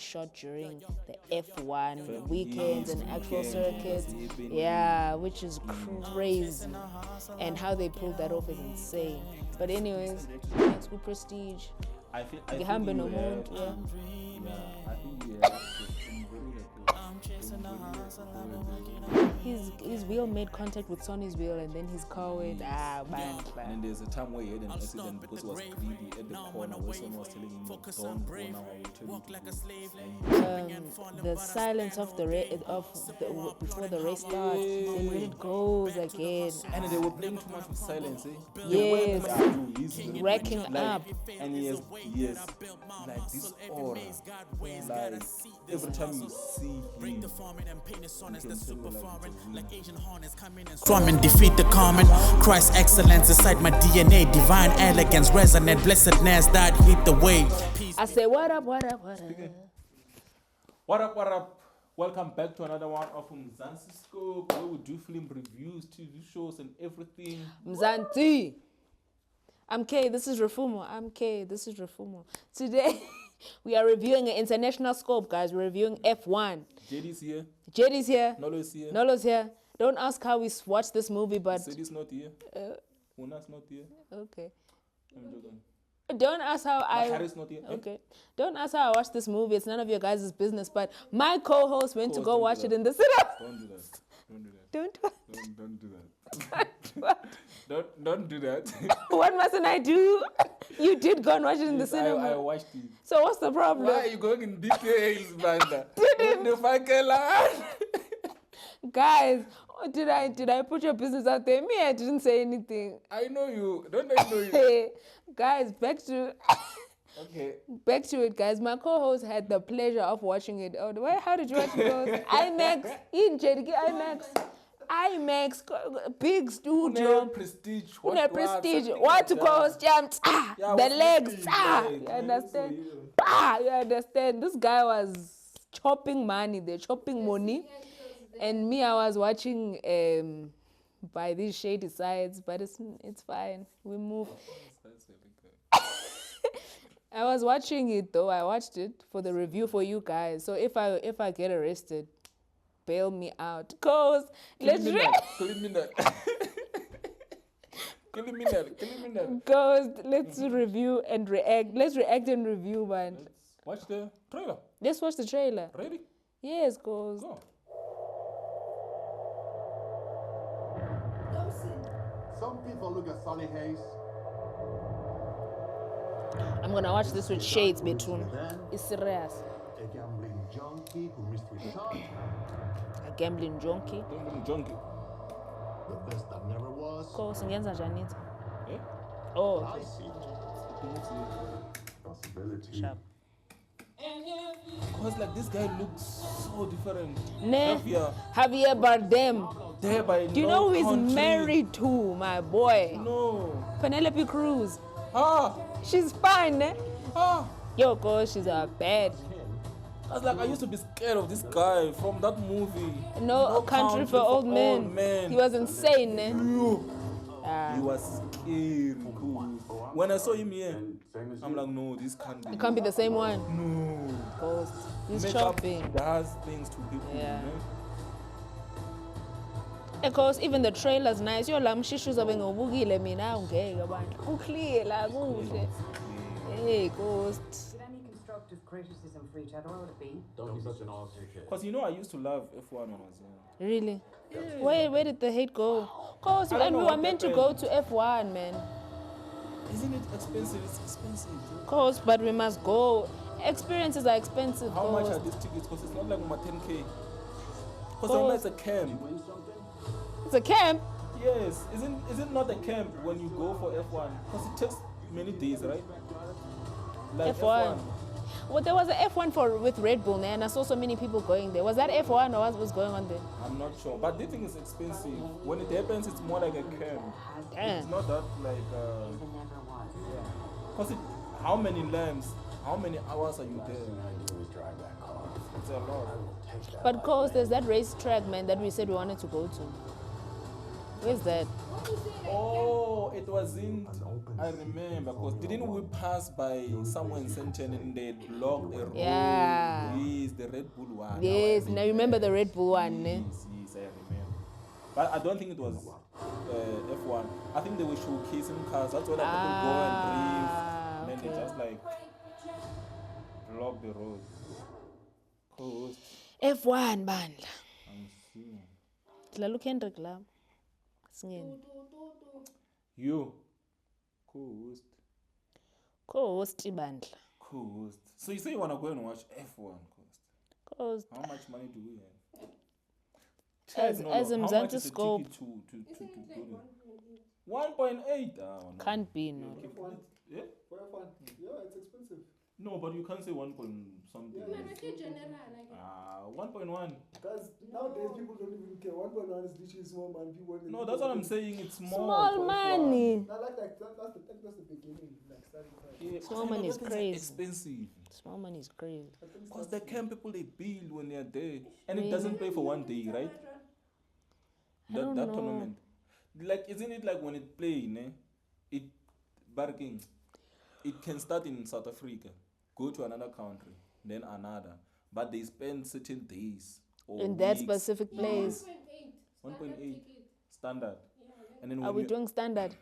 shot during the F1 weekends and actual circuits. Yeah, which is crazy. And how they pulled that off is insane. But anyways, next to Prestige. I think you Yeah. have, I think you have His wheel made contact with Sonny's wheel, and then his car went And then there's a time where he had an accident because he was greedy at the corner where someone was telling him, don't go now, I will tell you to go. the silence of before the race starts, then when it goes again. And they were playing too much with silence, eh? Yes. He's Racking like, up. And he has like this aura. Like every time you see him, you can tell like Storm and defeat the common. Christ excellence inside my DNA. Divine elegance, resonant blessedness that hit the way. I say, what up, what up, what up? What up, what up? Welcome back to another one of Mzansi Scope, where we do film reviews, TV shows, and everything. Mzansi. I'm K, this is Refumo. I'm K, this is Refumo. Today, we are reviewing an international scope, guys. We're reviewing F1. JD's here. JD's here. Nolo's here. Nolo's here. Don't ask how we watched this movie, but... Sadie's not here. Una's not here. Okay. I'm joking. Don't ask how Harry's not here. Okay. Don't ask how I watched this movie. It's none of your guys' business. But my co-host went to go watch it in the cinema. Don't do that. Don't do Don't do that. What? Don't do that. What mustn't I do? You did go and watch it in the cinema. I watched it. So what's the problem? Why are you going in details, Banda? Guys, did I put your business out there? Me, I didn't say anything. I know you. Don't I know you? Guys, back to it, guys. My co-host had the pleasure of watching it. Oh, how did you watch it? IMAX, in JDK, IMAX, big studio. Prestige. What to cause jumps? The legs. You understand? You understand? This guy was chopping money. They're chopping money. And me, I was watching by these shady sides, but it's fine. We move. I was watching it though. I watched it for the review for you guys. So if I get arrested, bail me out. Cause let's review and react. Let's react and review, man. Watch the trailer. Let's watch the trailer. Ready? Yes, cause. Go. Some people look at Sonny Hayes. I'm gonna watch this with shades, Betun. It's serious. A gambling junkie who missed with shot. A gambling junkie. Junkie. The best that never was. Cause ngenza Janita. Eh? Oh, I okay. see. Possibility. Sharp. Because like this guy looks so different. Ne, Javier Bardem. There by Do you know who he's married to, my boy? No. Penelope Cruz. Ah. She's fine, ne? Ah. Yo, cause she's a bad. I was like, I used to be scared of this guy from that movie. No Country for Old Men. He was insane, ne? He was scary. Cool. When I saw him here, I'm like, no, this can't be. It can't be the same one. No. Cause he's Makeup chopping. does things to people. Yeah. You know? Because even the trailer's nice. Yo, lam shishuza bengobukile mina ungeke abantu. Kuclear la kuhle. Hey, ghost. Did any constructive criticism for each other? What would it be? Don't be such an awesome shit. Because you know, I used to love F1 when I was young. Really? Where did the hate go? Cause I don't and know we were what meant to happened. go to F1, man. Isn't it expensive? It's expensive. Cause, but we must go. Experiences are expensive. How much cause. are these tickets? Because it's not like 10K. Because it's a camp. It's a camp. Yes. Is it not a camp when you go for F1? Because it takes many days, right? Like F1. Well, there was an F1 with Red Bull, and I saw so many people going there. Was that F1 or what was going on there? I'm not sure. But the thing is expensive. When it happens, it's more like a camp. Damn. It's not that like... Never was. Because how many laps, how many hours are you there? It's a lot. But cause there's that racetrack, man, that we said we wanted to go to. Where's that? Oh, it wasn't. I remember because didn't we pass by somewhere in Centurion and they blocked a road? Yeah. Red Bull one. Yes, now you remember the Red Bull one, ne? Yes, I remember. But I don't think it was F1. I think they were showcasing cars. That's why like, people go and drift. And then they just like block the road. Co-host. F1 bandla. I'm seeing. Dlala uKendrick la. Singeni. You. Co-host. Co-host bandla. Co-host. So you say you want to go and watch F1 cost? Co-host. How much money do we have? As No, a how much Mzansi is the scope. ticket to go there? 1.8. Oh, no. Can't be, no. Yeah? For F1, yeah, it's expensive. No, but you can't say 1 point something. 1.1. Because nowadays people don't even care. 1.1 is literally small man. People No, that's what I'm saying. It's small. Small for money. Not like that. That's the beginning. Like starting price. Yeah, Small because money is those things are crazy. expensive. Small money is crazy. Because the camp people they build when they are there, and it doesn't pay for one day, right? don't That know. tournament, like isn't it like when it play, ne? It barking. It can start in South Africa, go to another country, then another, but they spend certain days or In that weeks. specific place. 1.8 standard, and then Are when we you- doing standard?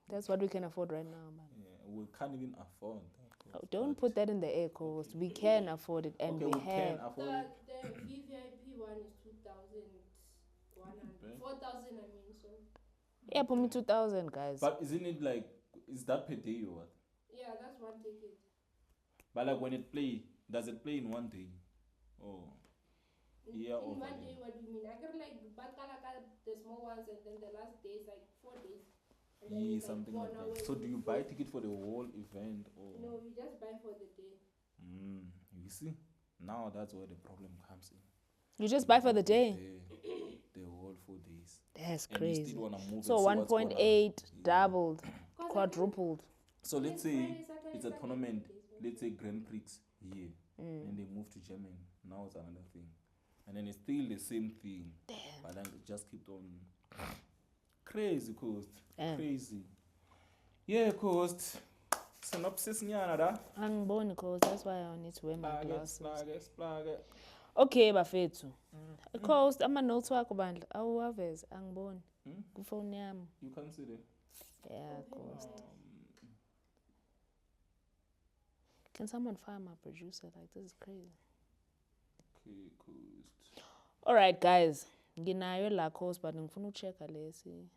That's what we can afford right now, man. yeah, we can't even afford that. Oh, don't put that in the air, cause we can afford it and Okay, we we can have. afford it. The VVIP one is 2,100. 4,000, I mean, so. Yeah, put me 2,000, guys. But isn't it like, is that per day or what? Yeah, that's one ticket. But like when it play, does it play in one day? Oh, yeah, In over one there. day, what do you mean? I got like Batalaka, the small ones, and then the last day is like 4 days. And then Yeah, it's something like like 1 that. hour So do you before. buy ticket for the whole event or? No, you just buy for the day. You see, now that's where the problem comes in. You just buy for the day. The whole 4 days. That's And you crazy. still wanna move So and see what's gonna- 1.8 Yeah. doubled, quadrupled. So let's say Friday, Saturday, it's a Sunday, tournament. Monday, Let's say Grand Prix here, and they move to Germany. Now it's another thing, and then it's still the same thing. Damn. But then it just keep on. Crazy coast. Damn. Crazy. Yeah, coast. Synopsis nyana da. Angiboni, cause that's why I need to wear my glasses. Splage. Okay, bafethu. Coast, ama-notes wakho bandla awuwaveza angiboni kufoni yami. You can't see that. Yeah, Coast. Can someone fire my producer? Like, this is crazy. Okay, coast. All right, guys. Nginayo la Coast, but ngifuna ucheck lesi.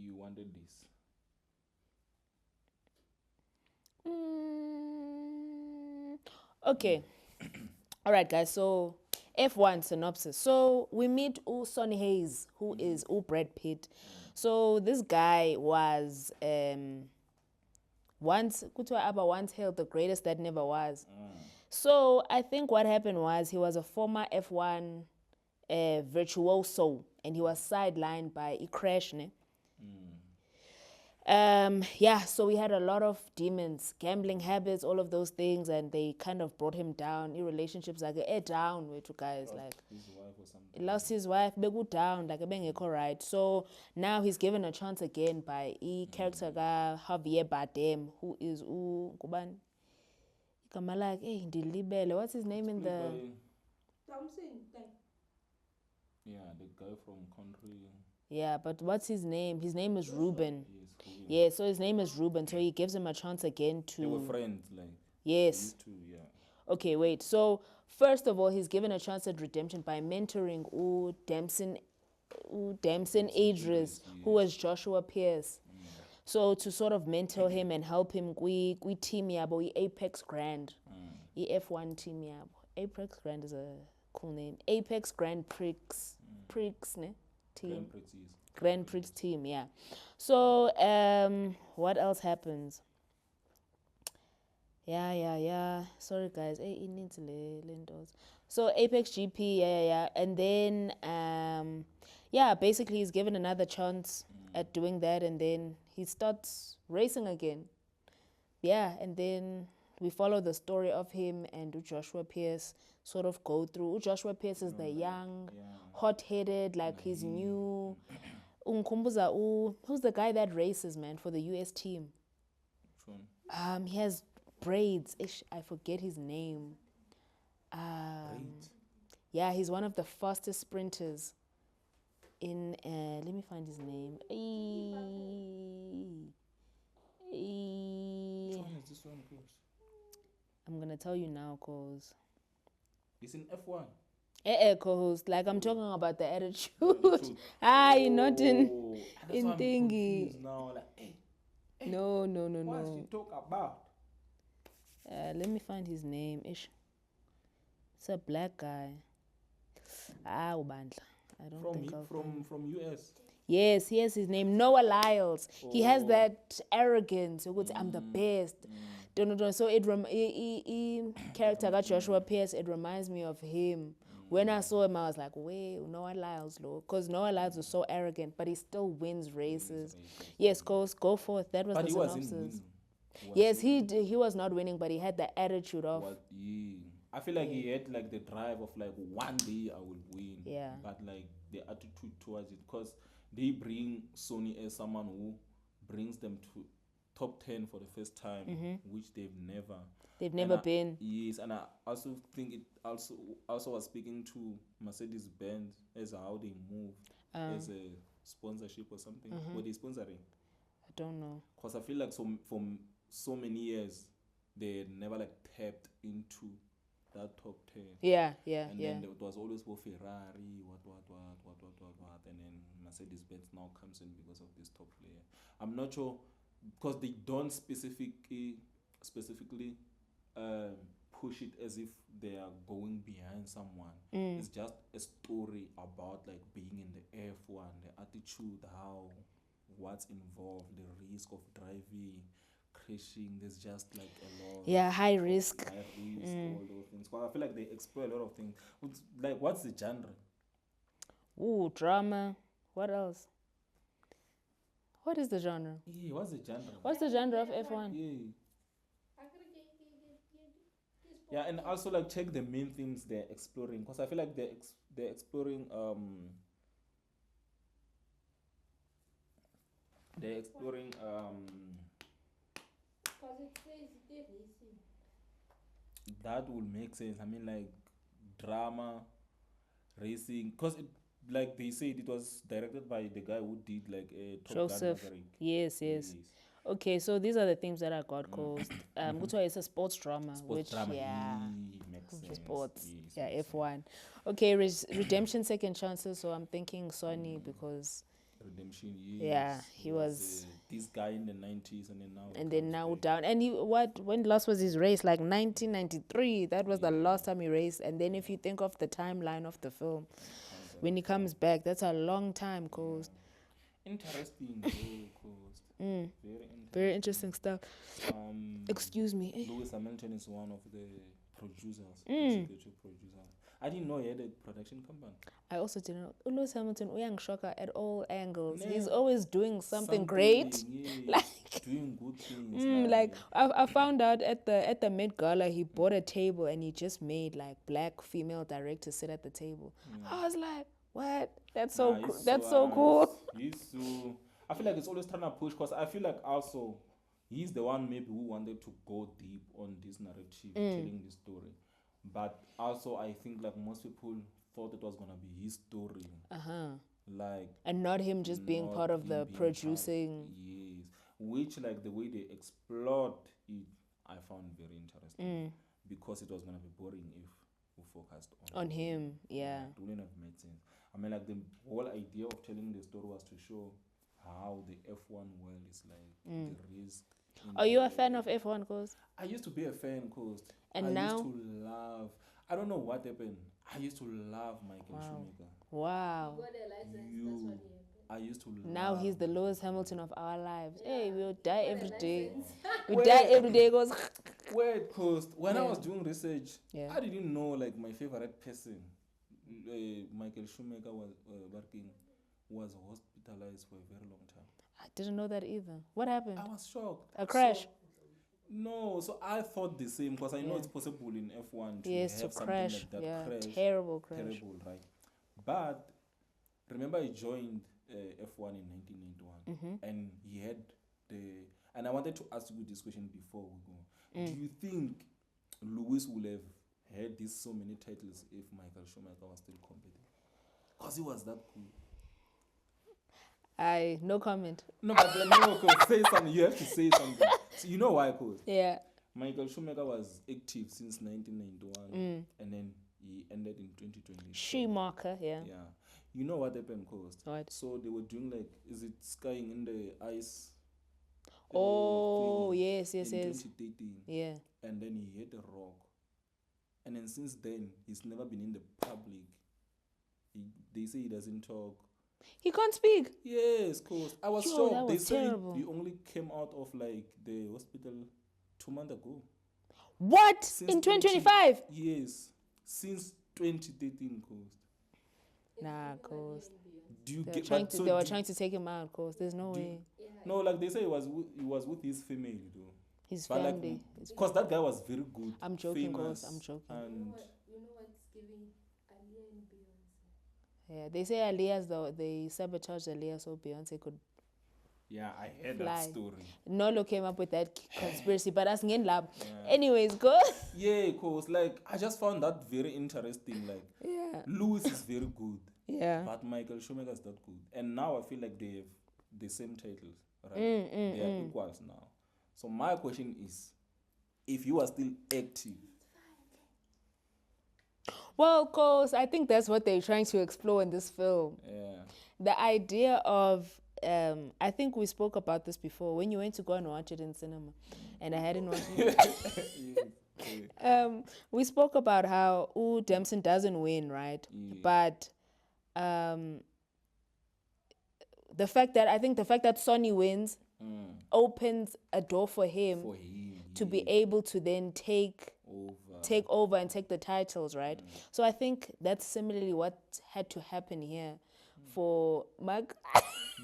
You wanted this. Okay. All right, guys. So, F1 synopsis. So, we meet Sonny Hayes, who is Brad Pitt. So, this guy was once hailed the greatest that never was. So, I think what happened was he was a former F1 virtuoso, and he was sidelined by a crash. Ne? So we had a lot of demons, gambling habits, all of those things, and they kind of brought him down. In relationships, like down with you guys, like His wife or something. he lost his wife, begu down, like a right. So now he's given a chance again by a character guy Javier Bardem, who is Kuban. Like, hey, Dilibele. What's his name in the? Thompson, Yeah, the guy from country. Yeah, but what's his name? His name is Ruben. Yes, Ruben. Yeah, so his name is Ruben. So he gives him a chance again to. They were friends, like. Yes. Used to, yeah. Okay, wait. So first of all, he's given a chance at redemption by mentoring Damson Idris, who was Joshua Pierce. So to sort of mentor him and help him, we team yabo, Apex Grand, F1 team yabo. Apex Grand is a cool name. Apex Grand Prix, ne? Team. Grand Prix team, yeah. So what else happens? Yeah. Sorry guys. It needs lentos. So Apex GP, yeah. And then basically he's given another chance at doing that, and then he starts racing again. Yeah, and then we follow the story of him and Joshua Pierce sort of go through. Joshua Pierce is the young, hot-headed, like he's new. Unkumbuza, who's the guy that races, man, for the US team? Which one? He has braids. I forget his name. Great. Yeah, he's one of the fastest sprinters in, let me find his name. Which one is this one, cause? I'm going to tell you now, cause. It's in F1. Co-host, like I'm talking about the attitude. Attitude. You're not in That's why I'm thingy. confused now. Like, hey, No. what she talk about? Let me find his name. Ish. It's a black guy. Ubandla. I don't think I'll find. From US. Yes, he has his name, Noah Lyles. He has that arrogance. I'm the best. Don't. So character got Joshua Pierce. It reminds me of him. When I saw him, I was like, wait, Noah Lyles, because Noah Lyles was so arrogant, but he still wins races. Yes, go forth. That was But the he wasn't synopsis. winning. Yes, he was not winning, but he had the attitude of. I feel like he had like the drive of like one day I will win. Yeah. But like the attitude towards it, because they bring Sony as someone who brings them to top 10 for the first time, which they've never been. Yes, and I also think it also was speaking to Mercedes-Benz as how they move as a sponsorship or something. Were they sponsoring? I don't know. Because I feel like for so many years they had never like tapped into that top 10. Yeah. And then it was always for Ferrari, what, and then Mercedes-Benz now comes in because of this top player. I'm not sure, because they don't specifically push it as if they are going behind someone. It's just a story about like being in the F1, the attitude, what's involved, the risk of driving, crashing. There's just like a lot. Yeah, high risk. All those things. Well, I feel like they explore a lot of things. Like, what's the genre? Ooh, drama. What else? What is the genre? Yeah, what's the genre? What's the genre of F1? Yeah. Yeah, and also like check the main themes they're exploring, because I feel like they're exploring Because it says they're racing. that will make sense. I mean, like drama, racing, because like they said, it was directed by the guy who did like a Top Joseph. Gun Maverick. Yes. Okay, so these are the themes that I got caused. Which one is a sports drama, Sports drama, makes sense. Sports. Yes, Yeah, makes F1. Okay, redemption, second chances. So I'm thinking Sony because Redemption, yes. Yeah, he was this guy in the 90s, and then now. and then now down. And when last was his race? Like 1993. That was the last time he raced. And then if you think of the timeline of the film, when he comes back, that's a long time, cause. Interesting, cause Very interesting stuff. Excuse me. Lewis Hamilton is one of the producers, executive producers. I didn't know he had a production company. I also didn't know. Lewis Hamilton, young shocker at all angles. Nah. He's always doing something great. Yeah, doing good things. Like I found out at the Met Gala, he bought a table and he just made like black female directors sit at the table. I was like, what? That's so cool. He's so. I feel like it's always trying to push, because I feel like also he's the one maybe who wanted to go deep on this narrative, telling this story. But also I think like most people thought it was gonna be his story. Like, and not him just being part of the producing. Yes. Which like the way they explored it, I found very interesting. Because it was gonna be boring if we focused on him. Yeah. It wouldn't have made sense. I mean, like the whole idea of telling the story was to show how the F1 world is like, the risk. Are you a fan of F1, cause? I used to be a fan, cause and I now? used to love. I don't know what happened. I used to love Michael Schumacher. Wow. Got a license, that's what happened. I used to love. Now he's the Lewis Hamilton of our lives. Hey, we'll die every day. We Wait. die every day. Goes. Wait, cause when I was doing research, Yeah. I didn't know like my favorite person, Michael Schumacher was hospitalized for a very long time. I didn't know that either. What happened? I was shocked. A crash? So I thought the same, because I know it's possible in F1 to have to something crash. like that. Yeah, Crash. terrible crash. Terrible, right? But remember, I joined F1 in 1991, and he had and I wanted to ask you this question before we go. Do you think Lewis would have had these so many titles if Michael Schumacher was still competing. Because he was that cool. No comment. No, but then no, cause say something. You have to say something. So you know why, cause Yeah. Michael Schumacher was active since 1991, and then he ended in 2020. Schumacher, yeah. Yeah. You know what happened, cause What? so they were doing like, is it skiing in the ice? Oh, thing yes, in 2013, Yeah. and then he hit a rock, and then since then he's never been in the public. They say he doesn't talk. He can't speak. Yes, cause I was Yo, shocked. that They was say terrible. he only came out of like the hospital 2 months ago. What? Since In 2025? Yes, since 2013, cause. Nah, cause Do you they were get trying but to so they were do- trying to take him out, cause there's no do- way. No, like they say he was with his family though. His But like, family. cause that guy was very good. I'm joking, famous, cause I'm joking. And You know what's giving Aliyah and Beyonce? Yeah, they say Aaliyah's they sabotaged Aaliyah so Beyonce could. yeah, I heard Fly. that story. Nolo came up with that conspiracy, but that's in lab. Yeah. Anyways, go. Yeah, cause like I just found that very interesting. Like Yeah. Lewis is very good, Yeah. but Michael Schumacher is not good. And now I feel like they have the same titles, right? They are equals now. So my question is, if you are still active, Well, cause I think that's what they're trying to explore in this film. yeah, The idea of I think we spoke about this before when you went to go and watch it in cinema, and I hadn't watched it. We spoke about how Dempsey doesn't win, right? Yeah. But the fact that Sonny wins opens a door for him for him to be able to then take over and take the titles, right? So I think that's similarly what had to happen here for Mark.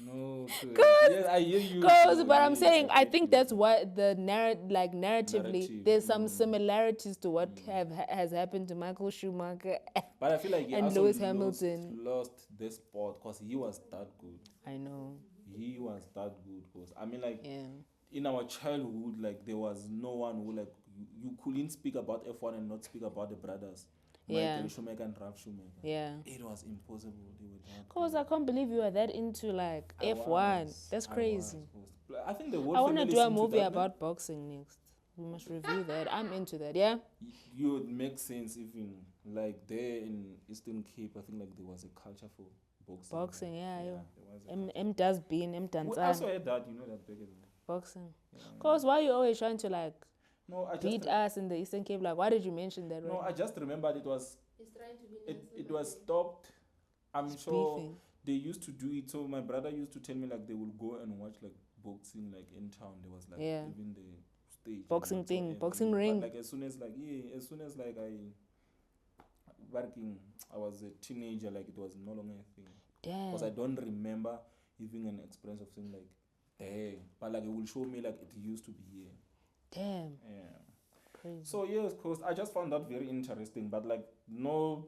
No, yes, I hear you. But I'm Yes, saying I get think you. that's what the narratively Narrative, there's some similarities to what has happened to Michael Schumacher. But I feel like he and also Lewis Hamilton. lost this sport because he was that good. I know. He was that good because I mean, like Yeah. in our childhood, like there was no one who like you couldn't speak about F1 and not speak about the brothers. Yeah. Michael Schumacher and Ralph Schumacher. Yeah. It was impossible. They were that Cause good. I can't believe you are that into like I F1. was. That's I crazy. was. I think the whole I want to family do is a into movie that, man. about boxing next. We must review that. I'm into that. Yeah. You would make sense even like there in Eastern Cape. I think like there was a culture for boxing. Boxing, yeah, yo. There was a M does being M We also dancer. had that, you know that back in the Boxing. Cause why you always trying to like No, I just beat us in the Eastern Cape? Like, why did you mention that? no, right I just remembered it was He's trying to be it was stopped. I'm sure beefing. they used to do it. So my brother used to tell me like they will go and watch like boxing like in town. There was like Yeah. even the stage and Boxing thing, whatsoever. boxing But, ring. like as soon as like I was a teenager, like it was no longer a thing. Damn. Because I don't remember having an experience of saying like, dang. But like it will show me like it used to be here. Damn. Yeah. Crazy. So yes, cause I just found that very interesting. But like no,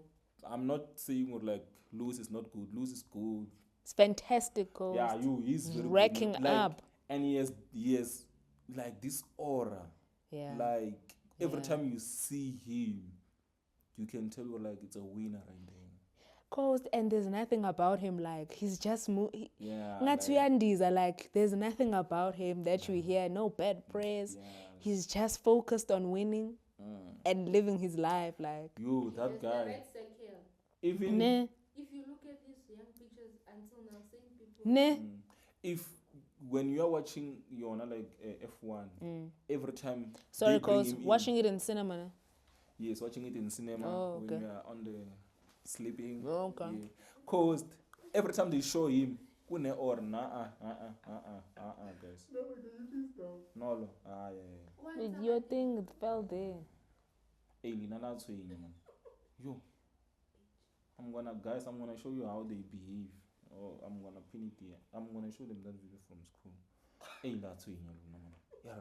I'm not saying or like Lewis is not good. Lewis is good. It's fantastic, cause Yeah, he's very wrecking good. Like, up. and he has like this aura. Yeah. Like every Yeah. time you see him, you can tell you're like it's a winner right there. Cause and there's nothing about him like he's just Yeah. like there's nothing about him that you hear, no bad praise. Yeah. He's just focused on winning and living his life like You, that The guy. red circle. Even nah, If you look at these young pictures until now, same people. nah. if when you are watching like F1, every time Sorry, they bring cause him in- watching it in cinema. Nah. Yes, watching it in cinema Oh, when okay. you are on the sleeping. Oh, okay. Yeah. Cause every time they show him, kune or guys. No, yeah. Your thing fell there. Hey, Lina, that's why, yo, I'm gonna show you how they behave. Oh, I'm gonna pin it here. I'm gonna show them that video from school. Hey, that's why, yeah.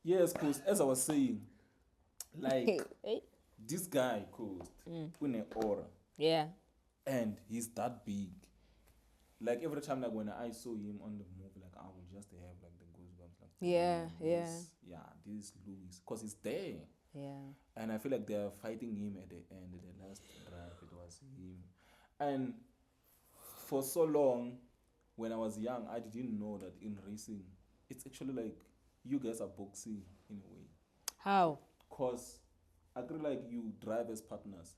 Yes, cause as I was saying, like Hey. this guy caused kune aura. Yeah. And he's that big. Like every time, like when I saw him on the movie, like I would just have like the goosebumps. Like, Yeah, this is Louis, cause he's there. Yeah. And I feel like they are fighting him at the end. The last drive, it was him. And for so long, when I was young, I didn't know that in racing, it's actually like you guys are boxing in a way. How? Because I feel like you drive as partners.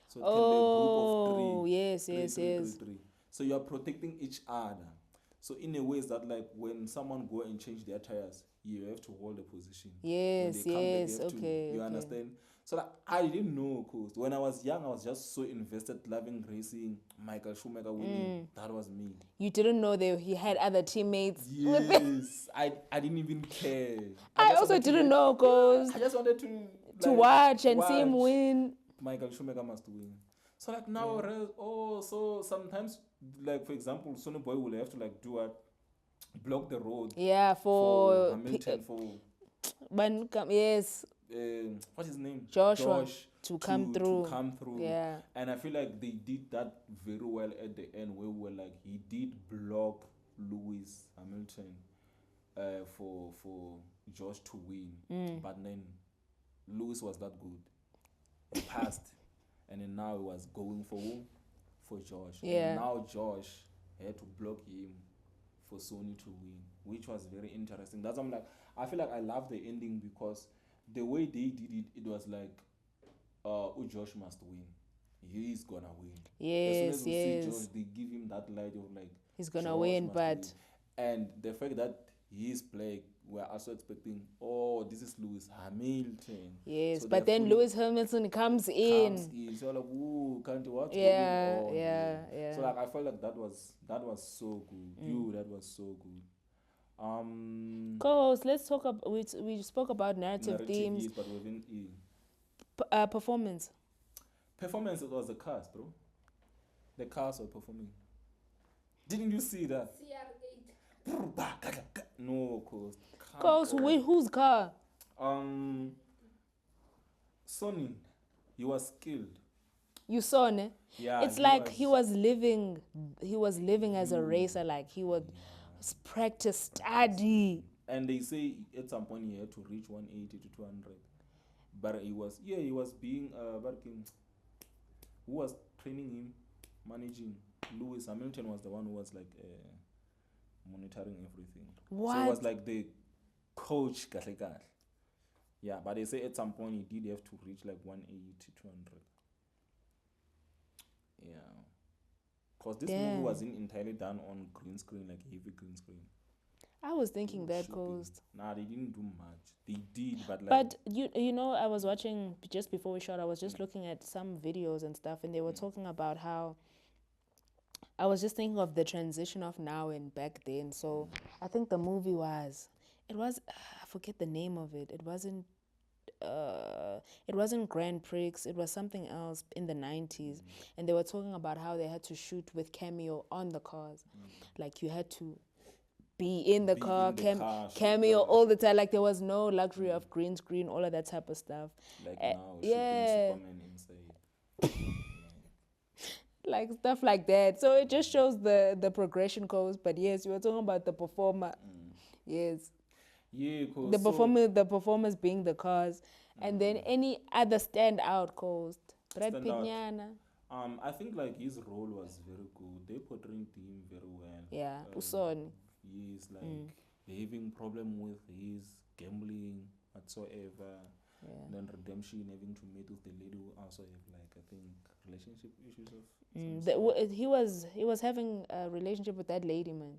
So it Oh, can be a group of three. yes, three, yes, three, yes. three, three. So you are protecting each other. So in a way, it's that like when someone go and change their tires, you have to hold a position. Yes, When they come back, yes, you have okay, to, you okay. understand? So like, I didn't know, cause when I was young, I was just so invested, loving racing. Michael Schumacher winning, that was me. You didn't know that he had other teammates. Yes, I didn't even care. I just also wanted to didn't like- know, cause I just wanted to to like, watch and see him watch. win. Michael Schumacher must win. So like now, so sometimes like for example, Sonny Boy will have to like do a block the road Yeah, for for Hamilton for yes, what's his name? Joshua Josh to come through. To come through. Yeah. And I feel like they did that very well at the end where we were like he did block Lewis Hamilton for Josh to win. But then Lewis was that good. He passed. And then now he was going for who? For Josh. Yeah. And now Josh had to block him for Sony to win, which was very interesting. That's why I'm like, I feel like I love the ending because the way they did it, it was like, Josh must win. He's gonna win. Yes, as soon as we yes. see Josh, they give him that light of like He's gonna Josh win, must but win. And the fact that he is black, we're also expecting, this is Lewis Hamilton. yes, So but they're then fully- Lewis Hamilton comes in. comes in. So like, ooh, can't what's Yeah, going on? yeah, So yeah. like I felt like that was so good. That was so good. Co-host, let's talk about. We spoke about narrative themes, yes, but within performance. performance, it was the cast, bro. The cast were performing. Didn't you see that? CR8. No, cause Co-host, whose car? Sonny, he was skilled. You saw, ne? Yeah, It's like he was living. He was living as a racer. Like he would practice, study. And they say at some point he had to reach 180 to 200. But he was being who was training him, managing. Lewis Hamilton was the one who was like monitoring everything. So it was What? like the coach. Yeah, but they say at some point he did have to reach like 180 to 200. Yeah. Because this movie Damn. wasn't entirely done on green screen, like heavy green screen. I was thinking that, Shooting. Coast. Nah, they didn't do much. They did, but like. But you know, I was watching just before we shot. I was just looking at some videos and stuff, and they were talking about how. I was just thinking of the transition of now and back then. So I think the movie was. It was. I forget the name of it. It wasn't. It wasn't Grand Prix. It was something else in the 90s, and they were talking about how they had to shoot with cameo on the cars, like you had to be in the Be car, in the car, shoot cameo cars. all the time. Like there was no luxury of green screen, all of that type of stuff. Like now, yeah. shooting Superman inside. Like stuff like that. So it just shows the progression goes. But yes, you were talking about the performer. Yes. Yeah, cause The performers being the cars, and then any other standout coast. Brad Pitt Standout. nyana. I think like his role was very good. They portrayed him very well. Yeah, Usoni. He's like having problem with his gambling whatsoever. Yeah. Then redemption, having to meet with the lady who also have like I think relationship issues of. some sort. He was having a relationship with that lady, man,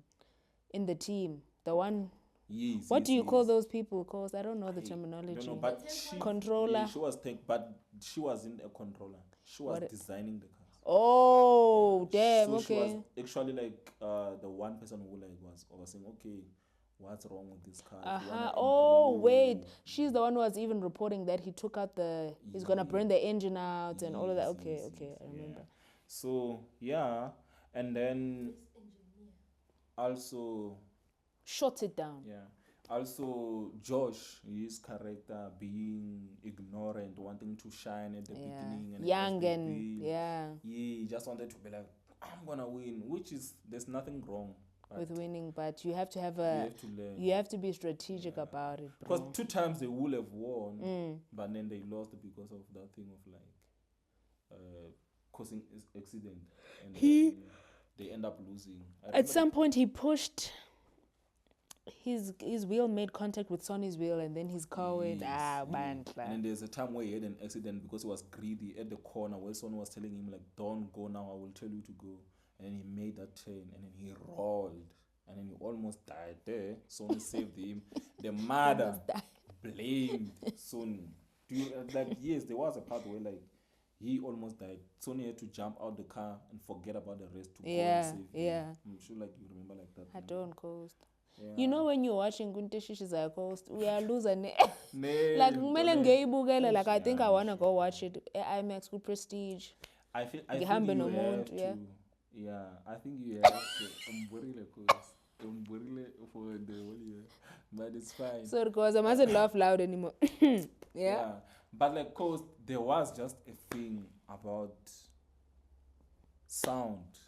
in the team. The one. Yes. What yes, do you call yes. those people? Cause I don't know the I terminology. don't know, but she, Controller. yeah, she was but she wasn't a controller. She was What- designing the cars. Oh damn! So she was Okay. actually like the one person who like was saying, okay, what's wrong with this car? If you wanna Oh wait, improve- she's the one who was even reporting that he took out he's gonna burn the engine out and all of that. Yes, Okay, yes, okay, yes, I remember. yeah. So yeah, and then also Shut it down. yeah, also Josh, his character being ignorant, wanting to shine at the Yeah, beginning, and young as they and build, yeah. he just wanted to be like, I'm gonna win, which is there's nothing wrong with winning, but you have to have You a, have to learn. you have to be strategic about it, Because bro. 2 times they would have won, but then they lost because of that thing of like causing accident, and then they end up losing. I At remember some point, he pushed. His wheel made contact with Sonny's wheel, and then his car went And then bandla. there's a time where he had an accident because he was greedy at the corner where Sonny was telling him like, "Don't go now. I will tell you to go." And then he made that turn, and then he rolled, and then he almost died there. Sonny saved him. The mother blamed Sonny. Do you like? Yes, there was a part where like he almost died. Sonny had to jump out the car and forget about the rest to go and save him. Yeah. I'm sure like you remember like that. I don't coast. Yeah. You know when you're watching Kuntishishi's I coast, we are losing. Nee, Like don't kumele let- ngiyibukele, like I think I Yeah, wanna go watch it. IMAX with Prestige. I think Ngihambe you nomuntu, have yeah. to. Yeah, I think you have to. Umburile for the whole year, but it's fine. So because I mustn't laugh loud anymore. Yeah. But like, cause there was just a thing about sound.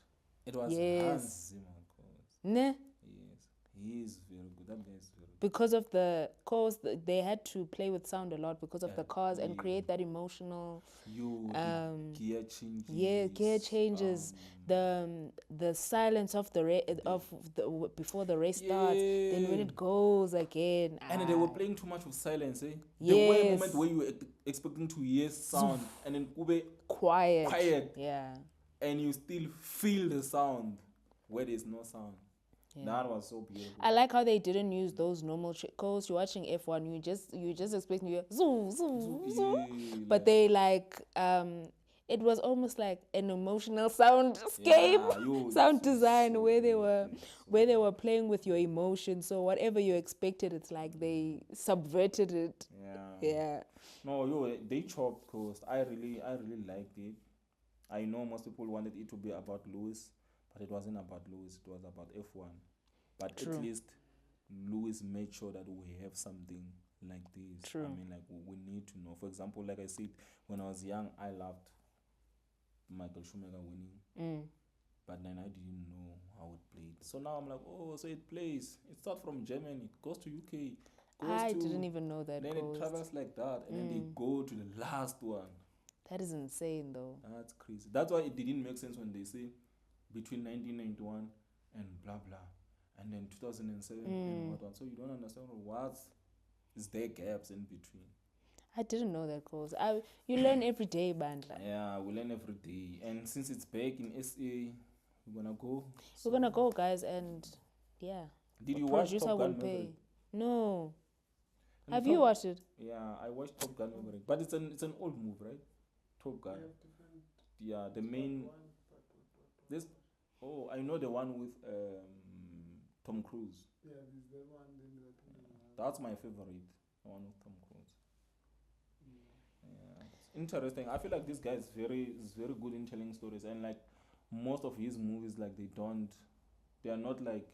It was Yes. Hans Zimmer. Cause Nah. yes, he is very good. That guy is very good. Because of the cause, they had to play with sound a lot because of the cars and yeah. create that emotional. The gear changes. Yeah, gear changes. The silence of the before the race starts. Then when it goes again. And they were playing too much of silence, eh? There were Yes. moments where you were expecting to hear sound and then ube quiet. Yeah. and you still feel the sound where there's no sound. That was so beautiful. I like how they didn't use those normal cause you're watching F1, you just expecting to hear zoo, zoo, zoo. Yeah, But they like it was almost like an emotional soundscape, sound design where they were playing with your emotions. So whatever you expected, it's like they subverted it. Yeah. No, they chopped coast. I really liked it. I know most people wanted it to be about Lewis, but it wasn't about Lewis. It was about F1. But True. at least Lewis made sure that we have something like this. True. I mean, like we need to know. For example, like I said, when I was young, I loved Michael Schumacher winning. But then I didn't know how it played. So now I'm like, oh, so it plays. It starts from Germany, it goes to UK. I didn't even know that. Then it travels like that, and then they go to the last one. That is insane, though. That's crazy. That's why it didn't make sense when they say between 1991 and blah blah, and then 2007 and what. So you don't understand what is there gaps in between. I didn't know that, cause you learn every day, bandla. Yeah, we learn every day, and since it's back in SA, we're gonna go. We're gonna go, guys, and yeah. Did The you watch producer Top Gun will pay. Maverick? No. And Have you watched it? Yeah, I watched Top Gun Maverick, but it's an old movie, right? Top Gun. Yeah, the main. This. Oh, I know the one with Tom Cruise. Yeah, there's that one. That's my favorite. The one with Tom Cruise. Yeah, it's interesting. I feel like this guy is very good in telling stories, and like most of his movies, like they are not like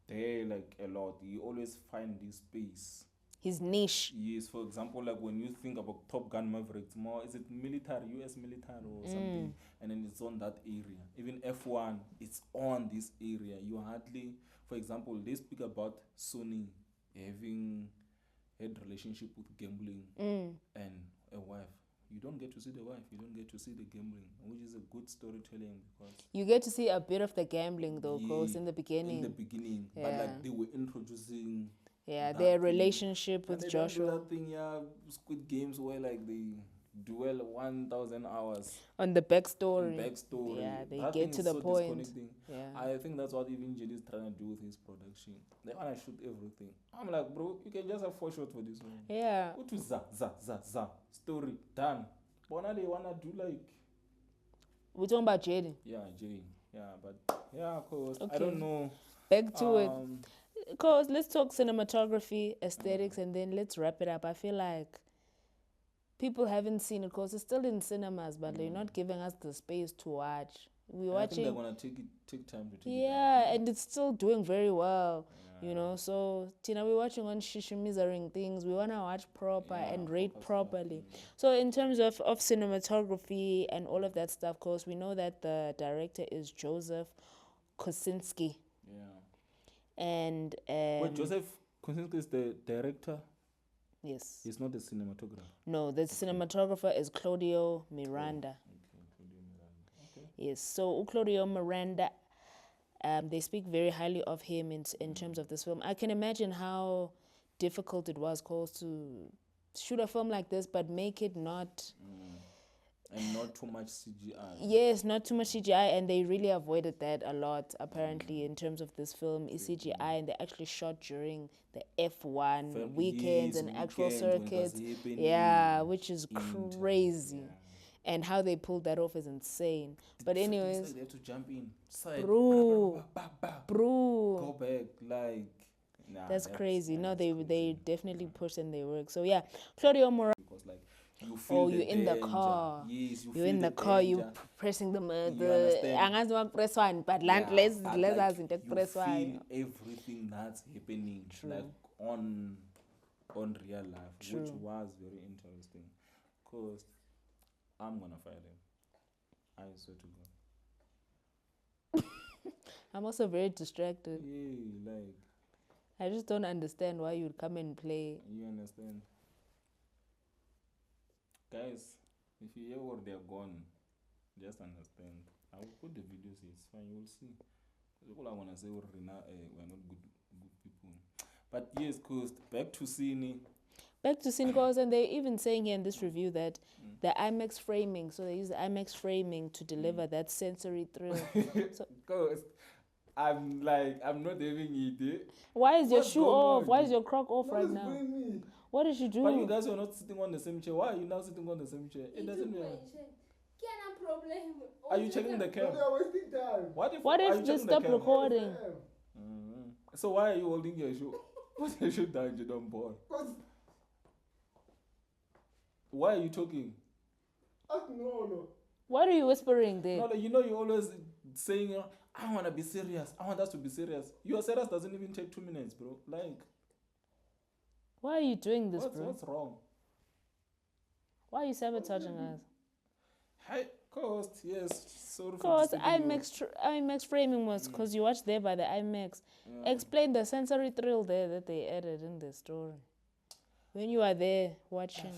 there like a lot. You always find this space. His niche. Yes, for example, like when you think about Top Gun Maverick, it's more, is it military, US military or something, and then it's on that area. Even F1, it's on this area. You hardly, for example, they speak about Sony having had relationship with gambling and a wife. You don't get to see the wife, you don't get to see the gambling, which is a good storytelling because You get to see a bit of the gambling, though, cause in the beginning. In the beginning, but Yeah. like they were introducing Yeah, that their thing. relationship with And they don't do Joshua that thing, Squid Games where like they dwell 1,000 hours on the backstory. in backstory. Yeah, they That get thing to is the so point. disconnecting. Yeah. I think that's what even Jelly is trying to do with his production. They wanna shoot everything. I'm like, bro, you can just have 4 shots for this one. Yeah. Go to za story done. But now they wanna do like We're talking about Jaden. Jelly. Yeah, but yeah, cause I Okay. don't know. Back to it. Um, Cause let's talk cinematography, aesthetics, and then let's wrap it up. I feel like people haven't seen it because it's still in cinemas, but they're not giving us the space to watch. We're I think they're watching. gonna take time to take it. Yeah, and it's still doing very well. You know, so Tina, we're watching on shishimizering things. We wanna watch proper and rate properly. So in terms of cinematography and all of that stuff, cause we know that the director is Joseph Kosinski. Yeah. And Wait, Joseph Kosinski is the director? yes. He's not the cinematographer. No, the cinematographer is Claudio Miranda. Okay, Claudio Miranda. Okay. Yes, so Claudio Miranda, they speak very highly of him in terms of this film. I can imagine how difficult it was, cause to shoot a film like this, but make it not... And not too much CGI. Yes, not too much CGI, and they really avoided that a lot, apparently, in terms of this film, is CGI, and they actually shot during the F1 weekends and actual circuits. Yeah, which is crazy. Yeah. And how they pulled that off is insane. But anyways, They have to jump in. Side. bro, Go back, like... Nah, that's crazy. No, they crazy. definitely pushed in their work. So yeah, Claudio Morales. Because like you feel you're in the car. Yes, you You're feel in the car. danger. You pressing the understand? angazi uma press one, but Yeah, let's but us like, into press you one. feel everything that's happening like on real life, which was very interesting. Cause I'm gonna fight him. I swear to God. I'm also very distracted. Yeah, like I just don't understand why you'd come and play. you understand. Guys, if you hear where they're gone, just understand. I will put the videos here, it's fine, you will see. All I want to say, we're not good people. But yes, cause back to Cine. Back to Cincos, and they're even saying here in this review that the IMAX framing, so they use the IMAX framing to deliver that sensory thrill. Cause I'm not having it. Why is your What's shoe going off? on? Why is your croc off right Nobody's now? bringing me. What did you do? But you guys are not sitting on the same chair. Why are you now sitting on the same chair? It doesn't matter. Are you checking the No, cam? they are wasting time. What are you if checking just the stop cam? recording? So why are you holding your shoe? Put your shoe down, you don't ball. Why are you talking? No. What are you whispering there? No, you're always saying, I want to be serious. I want us to be serious. Your serious doesn't even take 2 minutes, bro. Like, Why are you doing this, bro? what's wrong? Why are you sabotaging us? Hey, Cost, yes. Sorry for Because disturbing you. IMAX framing was because you watched there by the IMAX. Yeah. Explain the sensory thrill there that they added in the story. When you are there watching.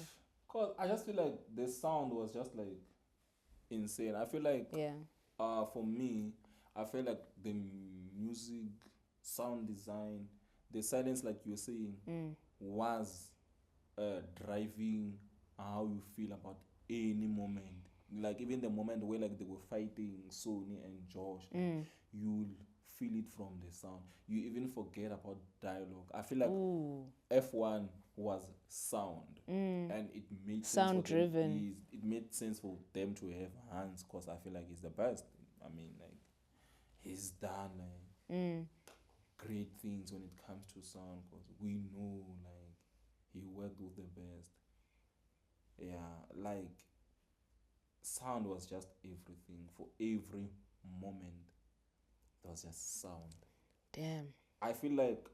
Cause I just feel like the sound was just like insane. I feel like Yeah. for me, I feel like the music, sound design, the silence, like you were saying, was driving how you feel about any moment. Like even the moment where like they were fighting Sony and Josh, you'll feel it from the sound. You even forget about dialogue. I feel like F1 was sound, and it made Sound sense for them. driven. It made sense for them to have Hans, cause I feel like he's the best. I mean, like he's done like great things when it comes to sound, cause we know like he worked with the best. Yeah, like sound was just everything. For every moment there was just sound. Damn. I feel like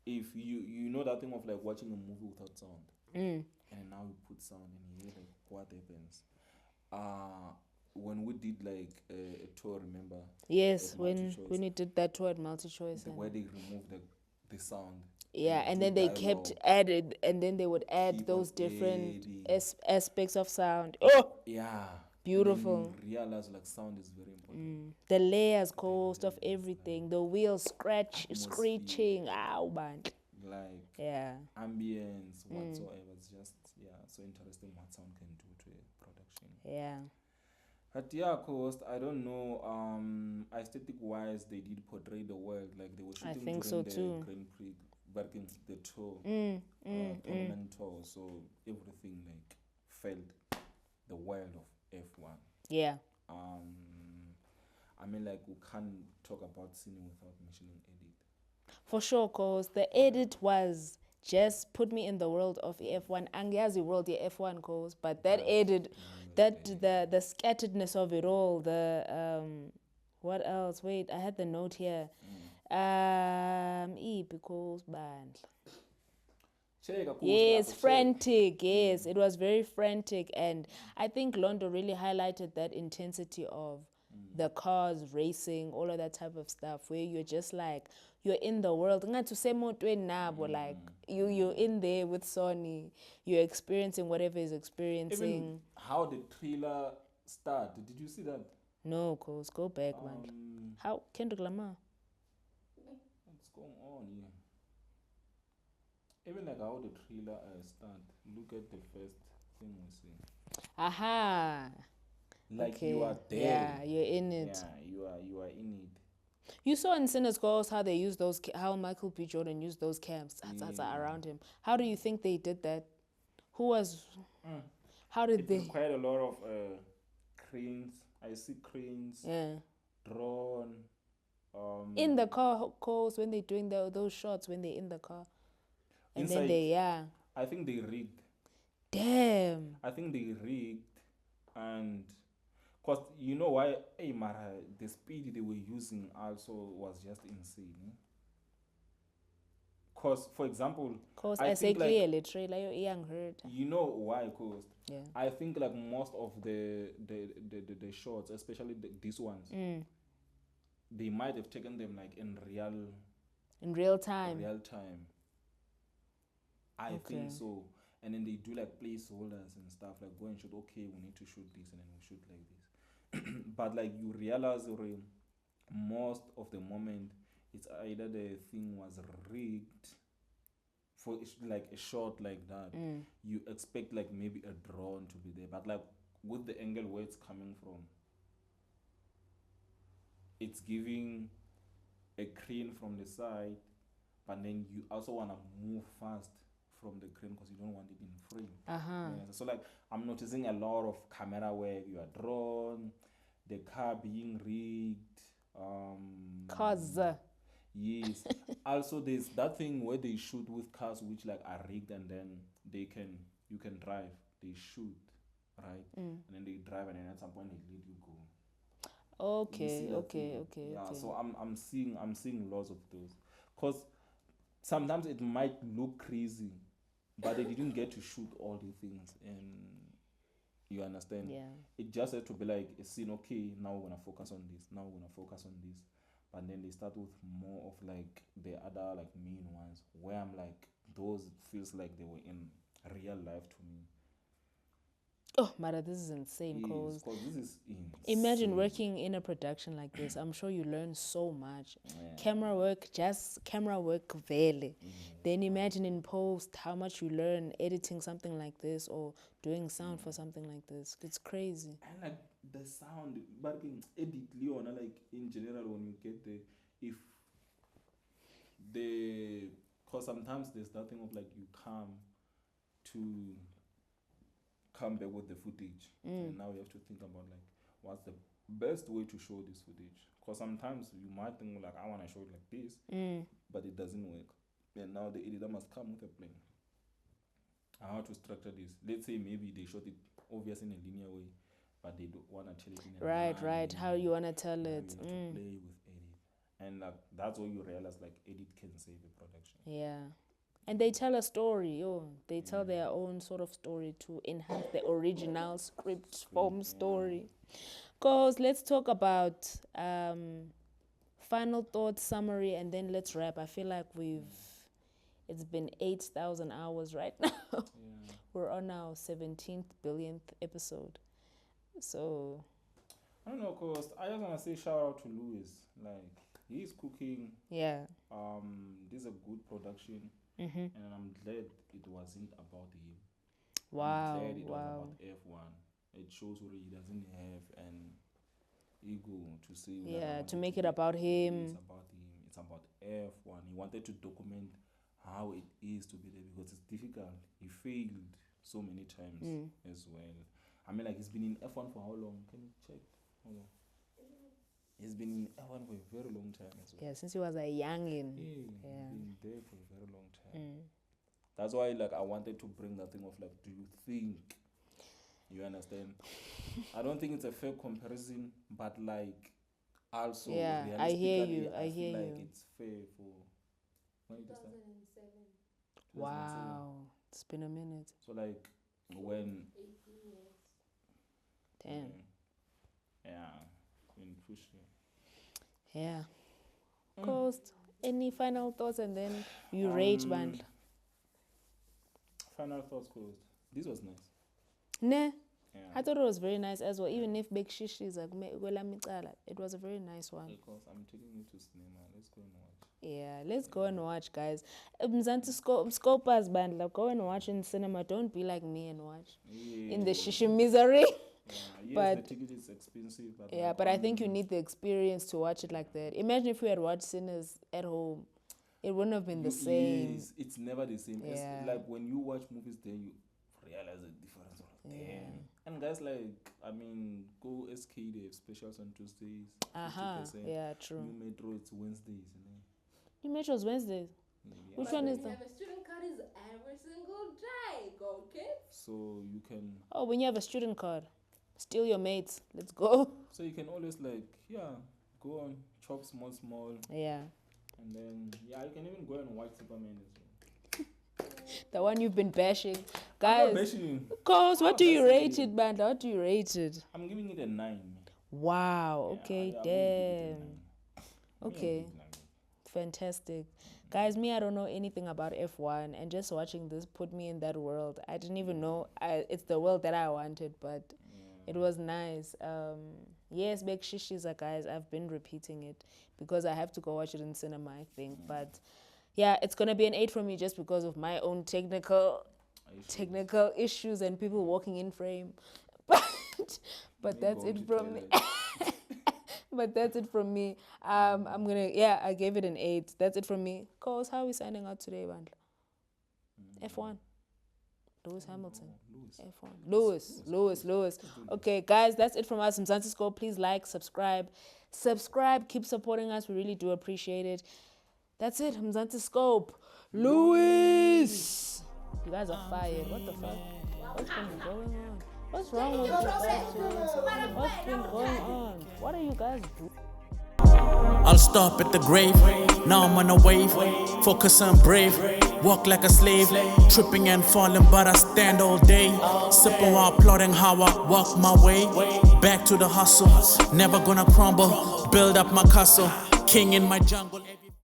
if you know that thing of like watching a movie without sound, and now you put sound and you hear like what happens. When we did like a tour, remember? Yes, At when Multi-Choice, you did that tour at Multi-Choice. where they removed the sound. Yeah, and then they kept added, and then they would add Keep those on different adding. aspects of sound. Oh, Yeah. beautiful. And then you realize like sound is very important. The layers, cost of everything, the wheels Atmosphere. screeching. Ow, man. Like Yeah. ambience, whatsoever. It's just so interesting what sound can do to a production. Yeah. But yeah, cost, I don't know. Aesthetic wise, they did portray the world like they were shooting think during so the too. Grand Prix, working the tour, tournament tour. So everything like felt the world of F1. Yeah. I mean, like we can't talk about scene without mentioning edit. For sure, cause the edit was just put me in the world of F1. Angiazi world F1 cause, but that edit, the scatteredness of it all, the what else? Wait, I had the note here. Because band. Yes, frantic. Yes, it was very frantic, and I think Londo really highlighted that intensity of the cars racing, all of that type of stuff, where you're just like, you're in the world. Like you're in there with Sony, you're experiencing whatever is experiencing. Even how the trailer started, did you see that? No, cause go back, man. How Kendrick Lamar? What's going on here? Even like how the trailer start. Look at the first thing we see. Aha. Like Okay. you are there. Yeah, you're in it. Yeah, you are in it. You saw in Sinners Girls how they used those, how Michael B. Jordan used those camps around him. How do you think they did that? Who was? How did There's they? quite a lot of cranes. I see cranes. Yeah. Drawn. In the car calls when they're doing those shots when they're in the car, and inside, then they I think they rigged. Damn. I think they rigged, and cause you know why? Hey, Mara, the speed they were using also was just insane. Cause for example, Cause I I say think like, clearly, trailer you're young heard. you know why? Cause Yeah. I think like most of the shots, especially these ones, they might have taken them like in real time. I Okay. think so. And then they do like placeholders and stuff, like go and shoot, okay, we need to shoot this and then we shoot like this. But like you realize most of the moment it's either the thing was rigged for like a shot like that. You expect like maybe a drone to be there, but like with the angle where it's coming from, it's giving a crane from the side, but then you also want to move fast from the crane because you don't want it in frame. Yeah, so like I'm noticing a lot of camera work. You are drawn, the car being rigged. Cause Yes. Also, there's that thing where they shoot with cars which like are rigged and then you can drive. They shoot, right? And then they drive and then at some point they let you go. okay. Yeah, so I'm seeing lots of those, cause sometimes it might look crazy, but they didn't get to shoot all the things, and you understand. Yeah. It just had to be like a scene. Okay, now we're gonna focus on this. Now we're gonna focus on this, but then they start with more of like the other like main ones where I'm like those feels like they were in real life to me. Oh, Mara, this is insane. Yes, Cause 'cause this is insane. imagine working in a production like this. I'm sure you learn so much. Yeah. Camera work vele. Then imagine in post how much you learn editing something like this or doing sound for something like this. It's crazy. And like the sound, but edit Leona, like in general when you get if the, cause sometimes there's that thing of like you come back with the footage, and now you have to think about like what's the best way to show this footage, cause sometimes you might think like I want to show it like this, but it doesn't work, and now the editor must come with a plan how to structure this. Let's say maybe they shot it obvious in a linear way, but they don't want to tell it in a Right. How you wanna tell now it? you have to play with edit, and like that's where you realize like edit can save a production. Yeah. And they tell a story, they tell their own sort of story to enhance the original script form story. Cause let's talk about final thoughts, summary, and then let's wrap. I feel like it's been 8,000 hours right now. We're on our 17th billionth episode. So I don't know, cause I just wanna say shout out to Louis. Like he's cooking. yeah. This is a good production, and I'm glad it wasn't about him. Wow. I'm glad it was about F1. It shows what he doesn't have an ego to say. like, I Yeah, wanted to make it about him. It's about him. It's about F1. He wanted to document how it is to be there because it's difficult. He failed so many times as well. I mean, like he's been in F1 for how long? Can you check? Hold on. He's been in F1 for a very long time as well. Yeah, since he was a youngin. Yeah, he's been there for a very long time. That's why, like, I wanted to bring that thing of like, do you think? You understand? I don't think it's a fair comparison, but like, also Yeah, I hear you, realistically, I hear feel like you. it's fair for. When did you start? 2007. 2007. Wow. It's been a minute. So like, when. 18 years. Damn. Yeah, in for sure. Yeah. Coast. Any final thoughts and then you rate bandla? Final thoughts closed. This was nice. Ne. Yeah. I thought it was very nice as well. Even if big shishi's it was a very nice one. Because I'm taking you to cinema. Let's go and watch. Yeah, let's go and watch, guys. Mzansi Scopers bandla, go and watch in cinema. Don't be like me and watch in the shishi misery. Yeah, yes, But- the ticket is expensive. But Yeah, like, but I think you need the experience to watch it like that. Imagine if we had watched Sinners at home. It wouldn't have been the same. Yes, it's never the same. It's Yeah. like when you watch movies there, you realize the difference. Damn. And guys, like, I mean, go SK, they have specials on Tuesdays. 50%. Yeah, true. New Metro, it's Wednesdays. New Metro's Wednesdays. Yeah. Which one is When you that? have a student card is every single day. Go kids. So you can, Oh, when you have a student card, steal your mates. Let's go. so you can always like, yeah, go on, chop small, Yeah, and then yeah, you can even go and watch Superman as well. the one you've been bashing, I'm not guys. bashing. Cause what do you that's rate it. it, Banda? What do you rate it? I'm giving it a 9. Wow. Yeah, Okay. I'm gonna give it a Damn. 9. Okay. Yeah, Fantastic. Guys, me, I don't know anything about F1, and just watching this put me in that world. I didn't even know it's the world that I wanted, but it was nice. Yes, big shishis, guys. I've been repeating it because I have to go watch it in cinema, I think. But yeah, it's gonna be an 8 from me just because of my own technical issues and people walking in frame. But that's it from me. But that's it from me. I gave it an 8. That's it from me. Cause how are we signing out today, Bandla? F1. Lewis Hamilton. F1. Lewis. Okay, guys, that's it from us. Mzansi Scope, please like, subscribe. Keep supporting us. We really do appreciate it. That's it. Mzansi Scope. Lewis. You guys are fired. What the fuck? What's been going on? What's wrong with you guys? What's been going on? What are you guys doing? I'll stop at the grave. Now I'm on a wave. Focus on brave. Walk like a slave. Tripping and falling, but I stand all day. Sipping while plotting how I walk my way. Back to the hustle. Never gonna crumble. Build up my castle. King in my jungle.